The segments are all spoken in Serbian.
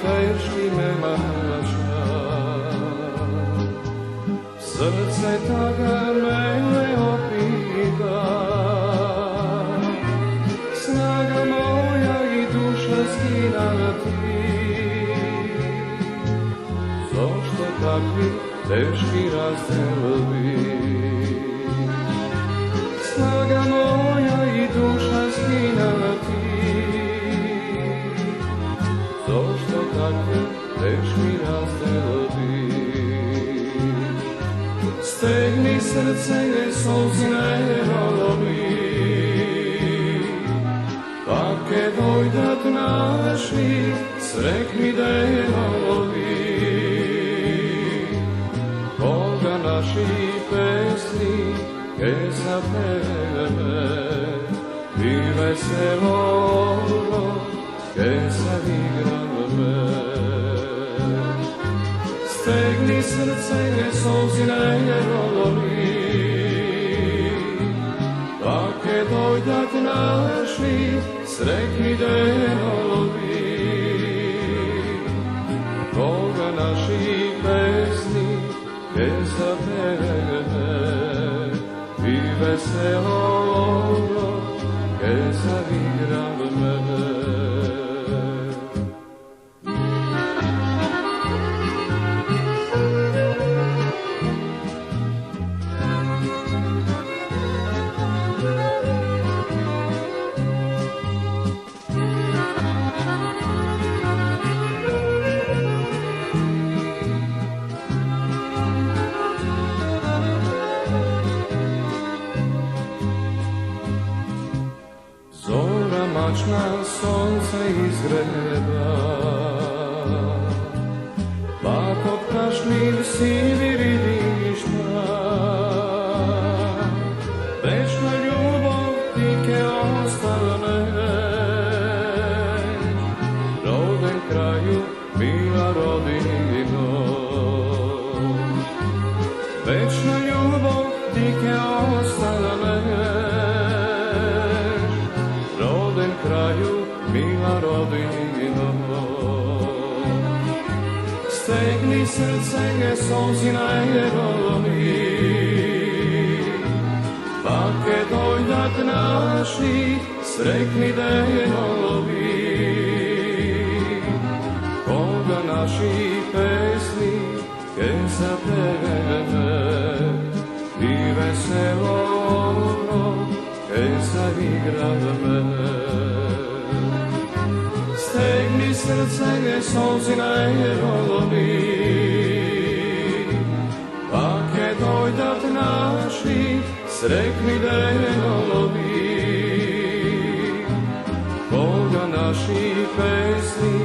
teški me maša. Srce taga mene opita, snaga moja i duša skina ti. Zašto takvi teški razdelovi? Snaga moja i duša skina ti. Zašto takvi teški razdelovi? Stegni srce solzine rolovi, Pake dojdat naši, srekni delovi. Koga naši pesni, che sapere, vi veselo, che savigrame. Stegni srce solzine rolovi, Pake dojdat naši, srekni delovi. Koga naši pesni, che sapere, vi veselo, che savigrame. Mačna sonce izgreba, pa kod kašmir sivi vidišta. Večna ljubav ti ke ostane, roden kraju, mila rodino. Večna ljubav ti ke ostane, kraju, mila rodino. Stegni srce solzina rolovi, Pake dojdat naši, srekni delovi. Koga naši pesni, che sapere, vi veselo, che savigrame. Stegni srce solzine rolovi, Pake dojdat naši, srekni delovi. Koga naši pesni,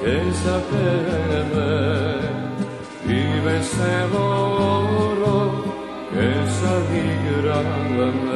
che sapere, vi veselo, che savigrame.